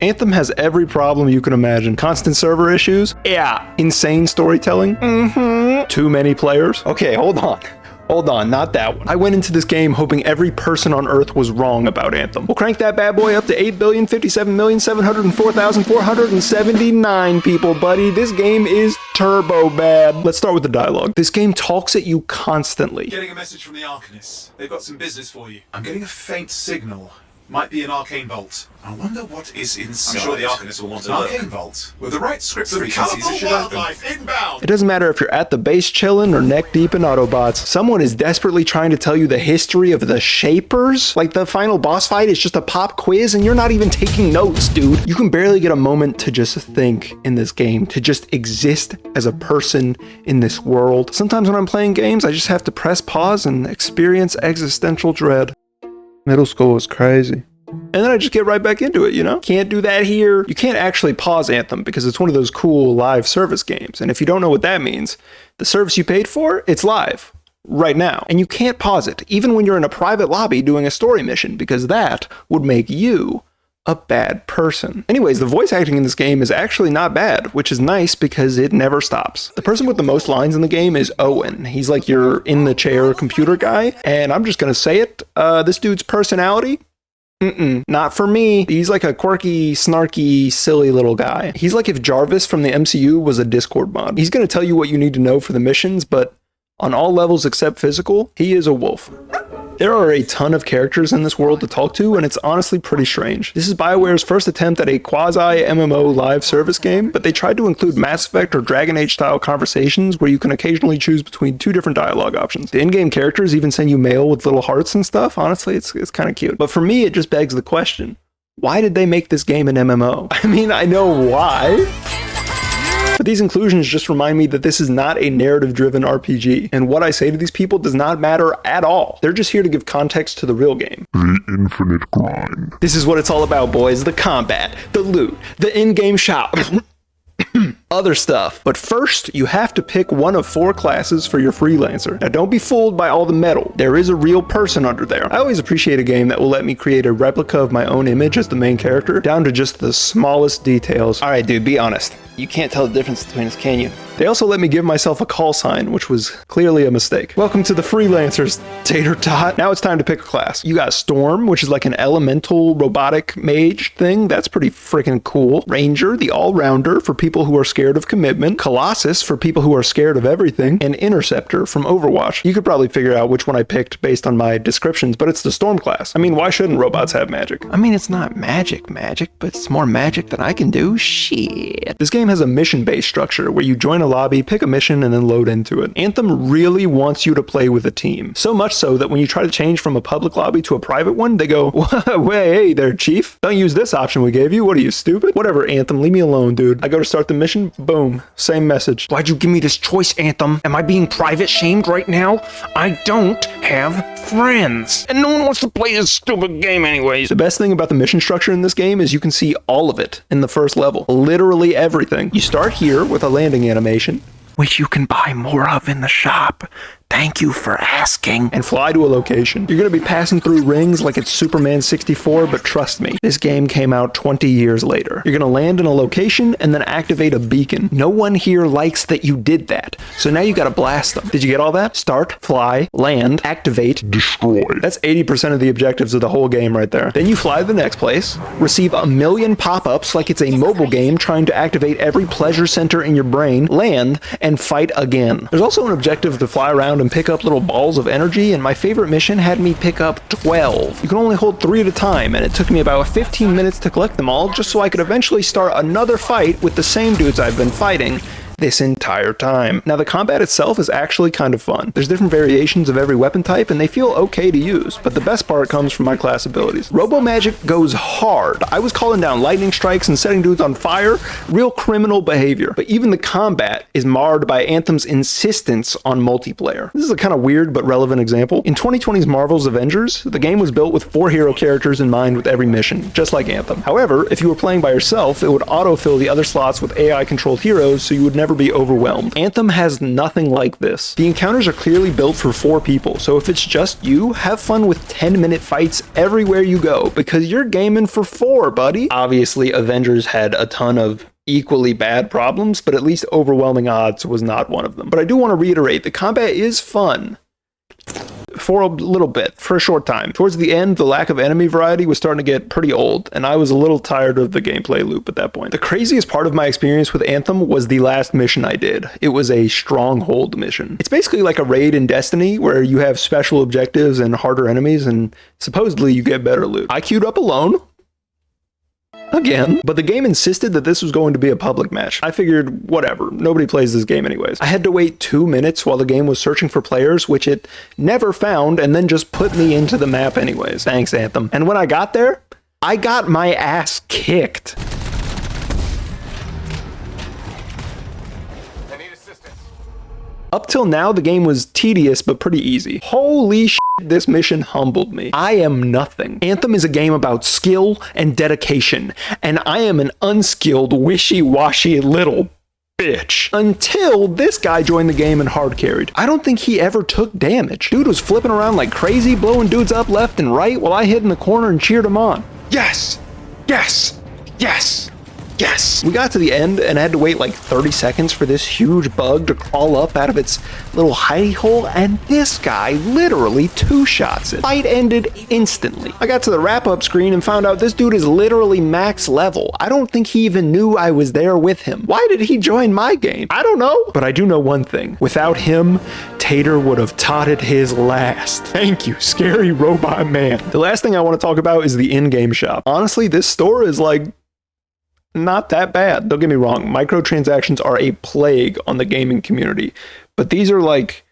Anthem has every problem you can imagine. Constant server issues. Yeah. Insane storytelling. Too many players. Okay, hold on. Hold on, not that one. I went into this game hoping every person on Earth was wrong about Anthem. We'll crank that bad boy up to 8,057,704,479 people, buddy. This game is turbo bad. Let's start with the dialogue. This game talks at you constantly. Getting a message from the Arcanists. They've got some business for you. I'm getting a faint signal. Might be an arcane vault. I wonder what is inside. I'm sure the Arcanists will want to look. Arcane vault. With the right script frequencies, it should wildlife inbound. It doesn't matter if you're at the base chillin' or neck deep in Autobots. Someone is desperately trying to tell you the history of the Shapers. Like the final boss fight is just a pop quiz and you're not even taking notes, dude. You can barely get a moment to just think in this game, to just exist as a person in this world. Sometimes when I'm playing games, I just have to press pause and experience existential dread. Middle school was crazy. And then I just get right back into it, you know? Can't do that here. You can't actually pause Anthem because it's one of those cool live service games. And if you don't know what that means, the service you paid for, it's live right now. And you can't pause it, even when you're in a private lobby doing a story mission, because that would make you a bad person. Anyways, the voice acting in this game is actually not bad, which is nice because it never stops. The person with the most lines in the game is Owen. He's like your in-the-chair computer guy, and I'm just gonna say it, this dude's personality, not for me. He's like a quirky, snarky, silly little guy. He's like if Jarvis from the MCU was a Discord mod. He's gonna tell you what you need to know for the missions, but on all levels except physical, he is a wolf. There are a ton of characters in this world to talk to, and it's honestly pretty strange. This is Bioware's first attempt at a quasi-MMO live service game, but they tried to include Mass Effect or Dragon Age style conversations where you can occasionally choose between two different dialogue options. The in-game characters even send you mail with little hearts and stuff. Honestly, it's kind of cute. But for me, it just begs the question, why did they make this game an MMO? I mean, I know why. But these inclusions just remind me that this is not a narrative-driven RPG, and what I say to these people does not matter at all. They're just here to give context to the real game. The infinite grind. This is what it's all about, boys. The combat, the loot, the in-game shop. Other stuff. But first, you have to pick one of 4 classes for your freelancer. Now don't be fooled by all the metal. There is a real person under there. I always appreciate a game that will let me create a replica of my own image as the main character, down to just the smallest details. Alright dude, be honest. You can't tell the difference between us, can you? They also let me give myself a call sign, which was clearly a mistake. Welcome to the freelancers, Tater Tot. Now it's time to pick a class. You got Storm, which is like an elemental robotic mage thing. That's pretty freaking cool. Ranger, the all-rounder for people who are scared of commitment. Colossus for people who are scared of everything. And Interceptor from Overwatch. You could probably figure out which one I picked based on my descriptions, but it's the Storm class. I mean, why shouldn't robots have magic? I mean, it's not magic, but it's more magic than I can do. Shit. This game has a mission-based structure where you join a lobby, pick a mission, and then load into it. Anthem really wants you to play with a team. So much so that when you try to change from a public lobby to a private one, they go, hey there, chief. Don't use this option we gave you. What are you, stupid? Whatever, Anthem, leave me alone, dude. I go to start the mission, boom, same message. Why'd you give me this choice, Anthem? Am I being private shamed right now? I don't have friends. And no one wants to play this stupid game anyways. The best thing about the mission structure in this game is you can see all of it in the first level. Literally everything. You start here with a landing animation, which you can buy more of in the shop. Thank you for asking. And fly to a location. You're gonna be passing through rings like it's Superman 64, but trust me, this game came out 20 years later. You're gonna land in a location and then activate a beacon. No one here likes that you did that, so now you gotta blast them. Did you get all that? Start, fly, land, activate, destroy. That's 80% of the objectives of the whole game right there. Then you fly to the next place, receive a million pop-ups like it's a mobile game trying to activate every pleasure center in your brain, land, and fight again. There's also an objective to fly around and pick up little balls of energy, and my favorite mission had me pick up 12. You can only hold 3 at a time, and it took me about 15 minutes to collect them all just so I could eventually start another fight with the same dudes I've been fighting this entire time. Now the combat itself is actually kind of fun. There's different variations of every weapon type and they feel okay to use, but the best part comes from my class abilities. Robo Magic goes hard. I was calling down lightning strikes and setting dudes on fire, real criminal behavior. But even the combat is marred by Anthem's insistence on multiplayer. This is a kind of weird but relevant example. In 2020's Marvel's Avengers, the game was built with 4 hero characters in mind with every mission, just like Anthem. However, if you were playing by yourself, it would autofill the other slots with AI-controlled heroes, so you would never never be overwhelmed. Anthem has nothing like this. The encounters are clearly built for 4 people, so if it's just you, have fun with 10-minute fights everywhere you go, because you're gaming for 4, buddy. Obviously, Avengers had a ton of equally bad problems, but at least overwhelming odds was not one of them. But I do want to reiterate, the combat is fun. For a little bit, for a short time. Towards the end, the lack of enemy variety was starting to get pretty old, and I was a little tired of the gameplay loop at that point. The craziest part of my experience with Anthem was the last mission I did. It was a stronghold mission. It's basically like a raid in Destiny, where you have special objectives and harder enemies, and supposedly you get better loot. I queued up alone, again, but the game insisted that this was going to be a public match. I figured, whatever, nobody plays this game anyways. I had to wait 2 minutes while the game was searching for players, which it never found, and then just put me into the map anyways. Thanks, Anthem. And when I got there, I got my ass kicked. I need assistance. Up till now, the game was tedious but pretty easy. Holy shit, this mission humbled me. I am nothing. Anthem is a game about skill and dedication, and I am an unskilled, wishy-washy little bitch. Until this guy joined the game and hard carried. I don't think he ever took damage. Dude was flipping around like crazy, blowing dudes up left and right while I hid in the corner and cheered him on. Yes! Yes! Yes! Yes! We got to the end and had to wait like 30 seconds for this huge bug to crawl up out of its little hidey hole, and this guy literally 2-shots it. Fight ended instantly. I got to the wrap-up screen and found out this dude is literally max level. I don't think he even knew I was there with him. Why did he join my game? I don't know. But I do know one thing. Without him, Tater would have totted his last. Thank you, scary robot man. The last thing I want to talk about is the in-game shop. Honestly, this store is like not that bad. Don't get me wrong, microtransactions are a plague on the gaming community, but these are like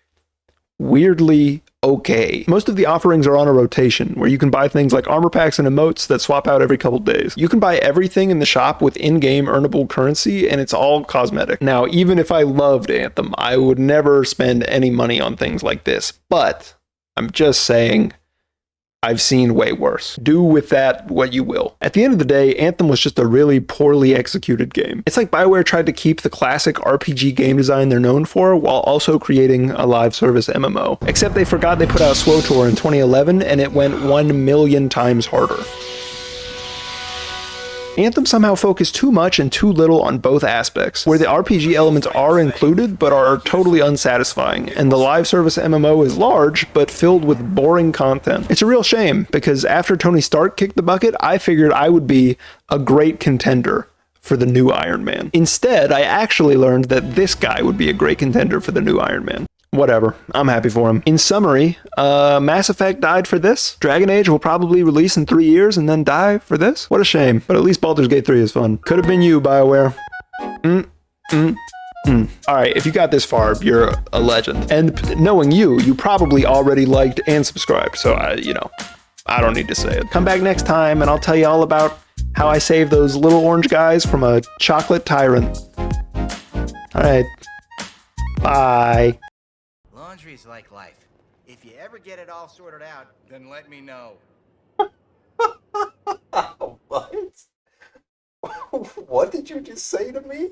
weirdly okay. Most of the offerings are on a rotation where you can buy things like armor packs and emotes that swap out every couple days. You can buy everything in the shop with in-game earnable currency, and it's all cosmetic. Now, even if I loved Anthem, I would never spend any money on things like this, but I'm just saying, I've seen way worse. Do with that what you will. At the end of the day, Anthem was just a really poorly executed game. It's like Bioware tried to keep the classic RPG game design they're known for while also creating a live service MMO. Except they forgot they put out SWTOR in 2011 and it went 1 million times harder. Anthem somehow focused too much and too little on both aspects, where the RPG elements are included but are totally unsatisfying, and the live service MMO is large but filled with boring content. It's a real shame, because after Tony Stark kicked the bucket, I figured I would be a great contender for the new Iron Man. Instead, I actually learned that this guy would be a great contender for the new Iron Man. Whatever, I'm happy for him. In summary, Mass Effect died for this. Dragon Age will probably release in 3 years and then die for this. What a shame, but at least Baldur's Gate 3 is fun. Could have been you, Bioware. Alright, if you got this far, you're a legend. And knowing you, you probably already liked and subscribed, so I don't need to say it. Come back next time and I'll tell you all about how I saved those little orange guys from a chocolate tyrant. Alright, bye. Laundry's like life. If you ever get it all sorted out, then let me know. What? What did you just say to me?